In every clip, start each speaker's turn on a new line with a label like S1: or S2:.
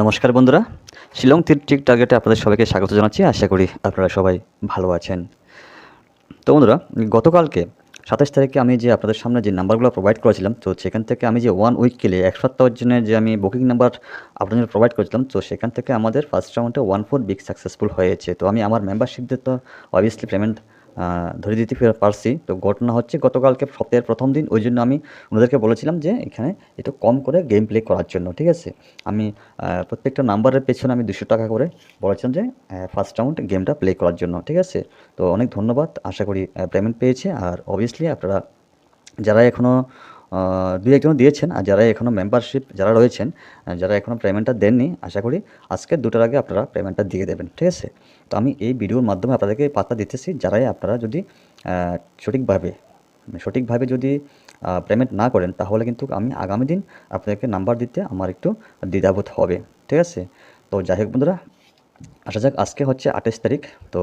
S1: নমস্কার বন্ধুরা, শিলং টিক টার্গেটে আপনাদের সবাইকে স্বাগত জানাচ্ছি। আশা করি আপনারা সবাই ভালো আছেন। তো বন্ধুরা, গতকালকে ২৭ তারিখে আমি যে আপনাদের সামনে যে নাম্বারগুলো প্রোভাইড করেছিলাম, তো সেখান থেকে আমি যে 1 উইক গেলে ১ সপ্তাহের জন্য যে আমি বুকিং নাম্বার আপনাদের প্রোভাইড করেছিলাম, তো সেখান থেকে আমাদের ফার্স্ট রাউন্ডে 1/4 বিগ সাকসেসফুল হয়েছে। তো আমি আমার মেম্বারশিপদের তো অবভিয়াসলি পেমেন্ট ধরে দিতে পারছি। তো ঘটনা হচ্ছে গতকালকে সপ্তাহের প্রথম দিন, ওই জন্য আমি ওনাদেরকে বলেছিলাম যে এখানে একটু কম করে গেম প্লে করার জন্য, ঠিক আছে? আমি প্রত্যেকটা নাম্বারের পেছনে আমি 200 টাকা করে বলেছিলাম যে ফার্স্ট রাউন্ড গেমটা প্লে করার জন্য, ঠিক আছে? তো অনেক ধন্যবাদ, আশা করি পেমেন্ট পেয়েছে। আর অবভিয়াসলি আপনারা যারা এখনও ২-১ জন দিয়েছেন, আর যারা এখনও মেম্বারশিপ যারা রয়েছেন, যারা এখনও পেমেন্টটা দেননি, আশা করি আজকে 2টার আগে আপনারা পেমেন্টটা দিয়ে দেবেন, ঠিক আছে? তো আমি এই ভিডিওর মাধ্যমে আপনাদেরকে বার্তা দিতেছি, যারাই আপনারা যদি সঠিকভাবে যদি পেমেন্ট না করেন, তাহলে কিন্তু আমি আগামী দিন আপনাদেরকে নাম্বার দিতে আমার একটু দ্বিধাবোধ হবে, ঠিক আছে? তো যাই হোক বন্ধুরা, আসা যাক, আজকে হচ্ছে 28 তারিখ। তো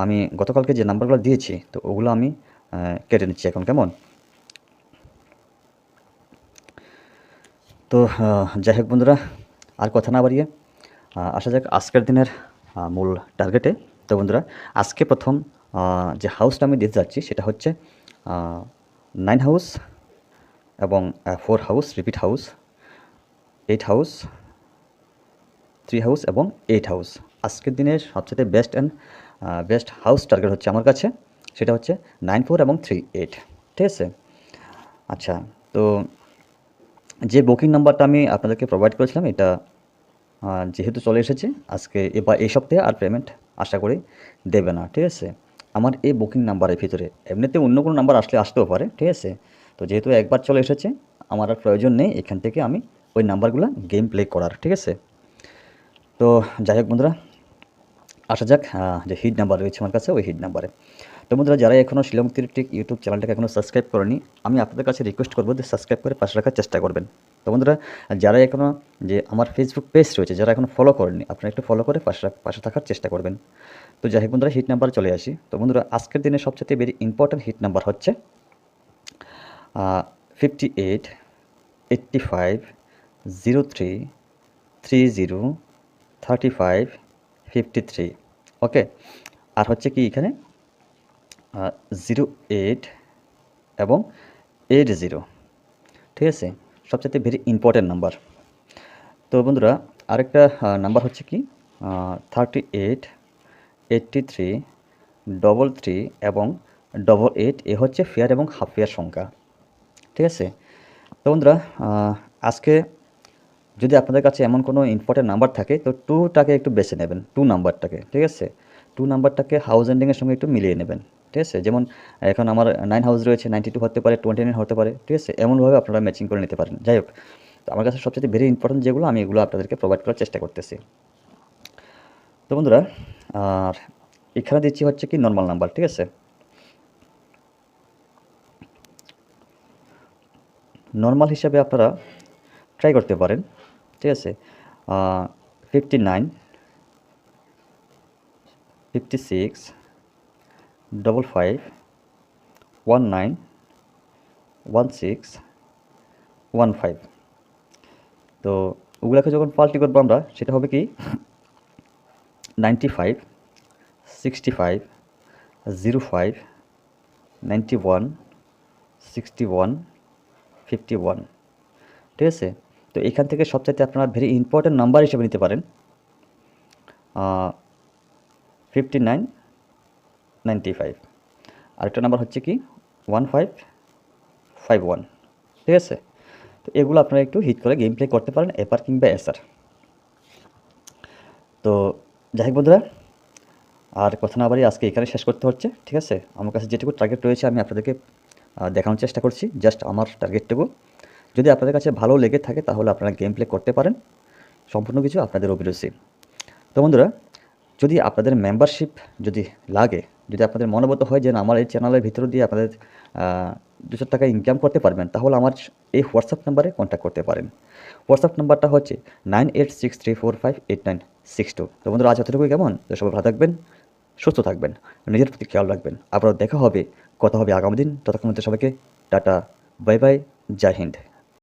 S1: আমি গতকালকে যে নাম্বারগুলো দিয়েছি, তো ওগুলো আমি কেটে নিচ্ছি এখন, কেমন? তো যাই হোক বন্ধুরা, আর কথা না বাড়িয়ে আসা যাক আজকের দিনের মূল টার্গেটে। তো বন্ধুরা, আজকে প্রথম যে হাউসটা আমি দিতে যাচ্ছি সেটা হচ্ছে 9 হাউস এবং 4 house, repeat house, 8 house, 3 house এবং 8 হাউস। আজকের দিনের সবচেয়ে বেস্ট হাউস টার্গেট হচ্ছে আমার কাছে, সেটা হচ্ছে 9, 4 এবং 3, 8, ঠিক আছে? আচ্ছা, তো যে বুকিং নাম্বারটা আমি আপনাদেরকে প্রোভাইড করেছিলাম, এটা যেহেতু চলে এসেছে আজকে, এবার এই সপ্তাহে আর পেমেন্ট আশা করি দেবে না, ঠিক আছে? আমার এই বুকিং নাম্বারের ভিতরে এমনিতে অন্য কোনো নাম্বার আসতেও পারে, ঠিক আছে? তো যেহেতু একবার চলে এসেছে, আমার আর প্রয়োজন নেই এখান থেকে আমি ওই নাম্বারগুলো গেম প্লে করার, ঠিক আছে? তো যাই হোক বন্ধুরা, আসা যাক যে হিট নাম্বার রয়েছে আমার কাছে, ওই হিট নাম্বারে। তো বন্ধুরা, যারা এখনও শিলং টিক ইউটিউব চ্যানেলটাকে এখনও সাবস্ক্রাইব করেনি, আমি আপনাদের কাছে রিকোয়েস্ট করবো যে সাবস্ক্রাইব করে পাশে রাখার চেষ্টা করবেন। তো বন্ধুরা, যারা এখনও যে আমার ফেসবুক পেজ রয়েছে, যারা এখনও ফলো করেননি, আপনারা একটু ফলো করে পাশে থাকার চেষ্টা করবেন। তো যাই হোক বন্ধুরা, হিট নাম্বার চলে আসি। তো বন্ধুরা, আজকের দিনে সবচেয়ে ভেরি ইম্পর্ট্যান্ট হিট নাম্বার হচ্ছে 58, 85, 03, 30, 35, 53, ওকে? আর হচ্ছে কি এখানে 08 এবং 80, ঠিক আছে? সবচাইতে ভেরি ইম্পর্ট্যান্ট নাম্বার। তো বন্ধুরা, আরেকটা নাম্বার হচ্ছে কি 38, 83, 33 এবং 88, এ হচ্ছে ফেয়ার এবং হাফ ফেয়ার সংখ্যা, ঠিক আছে? তো বন্ধুরা, আজকে যদি আপনাদের কাছে এমন কোনো ইম্পর্ট্যান্ট নাম্বার থাকে, তো 2টাকে একটু বেছে নেবেন, 2 নাম্বারটাকে, ঠিক আছে? 2 নাম্বারটাকে হাউস এন্ডিংয়ের সঙ্গে একটু মিলিয়ে নেবেন, ঠিক আছে? যেমন এখন আমার 9 হাউস রয়েছে, 92 হতে পারে, 29 হতে পারে, ঠিক আছে? এমনভাবে আপনারা ম্যাচিং করে নিতে পারেন। যাই হোক, তো আমার কাছে সবচেয়ে ভেরি ইম্পর্ট্যান্ট যেগুলো, আমি এগুলো আপনাদেরকে প্রোভাইড করার চেষ্টা করতেছি। তো বন্ধুরা, আর এখানে দিচ্ছি হচ্ছে কি নর্মাল নাম্বার, ঠিক আছে? নর্মাল হিসাবে আপনারা ট্রাই করতে পারেন, ঠিক আছে? 59, 56, 55, 19, 16, 15। তো ওগুলোকে যখন পাল্টি করবো আমরা, সেটা হবে কি 95, 65, 05, 91, 61, 51, ঠিক আছে? তো এখান থেকে সবচাইতে আপনারা ভেরি ইম্পর্ট্যান্ট নাম্বার হিসেবে নিতে পারেন 59, 95। আরেকটা নাম্বার হচ্ছে কি 1551, ঠিক আছে? তো এগুলো আপনারা একটু হিট করে গেম প্লে করতে পারেন, এপার কিংবা এসার। তো যাই হোক বন্ধুরা, আর কথা না বাড়িয়ে আজকে এখানে শেষ করতে হচ্ছে, ঠিক আছে? আমার কাছে যেটুকু টার্গেট রয়েছে আমি আপনাদেরকে দেখানোর চেষ্টা করছি, জাস্ট আমার টার্গেটটুকু। যদি আপনাদের কাছে ভালো লেগে থাকে, তাহলে আপনারা গেম প্লে করতে পারেন, সম্পূর্ণ কিছু আপনাদের অভিরুচি। তো বন্ধুরা, যদি আপনাদের মেম্বারশিপ যদি লাগে, যদি আপনাদের মনোবত হয় যে না, আমার এই চ্যানেলের ভিতর দিয়ে আপনাদের 200 টাকা ইনকাম করতে পারবেন, তাহলে আমার এই হোয়াটসঅ্যাপ নাম্বারে কন্ট্যাক্ট করতে পারেন। হোয়াটসঅ্যাপ নাম্বারটা হচ্ছে 9863458962। তো বন্ধুরা, আজ এতটুকুই, কেমন? তো সবাই ভালো থাকবেন, সুস্থ থাকবেন, নিজের প্রতি খেয়াল রাখবেন। আবারও দেখা হবে, কথা হবে আগামী দিন। ততক্ষণ সবাইকে টাটা, বাই বাই, জয় হিন্দ।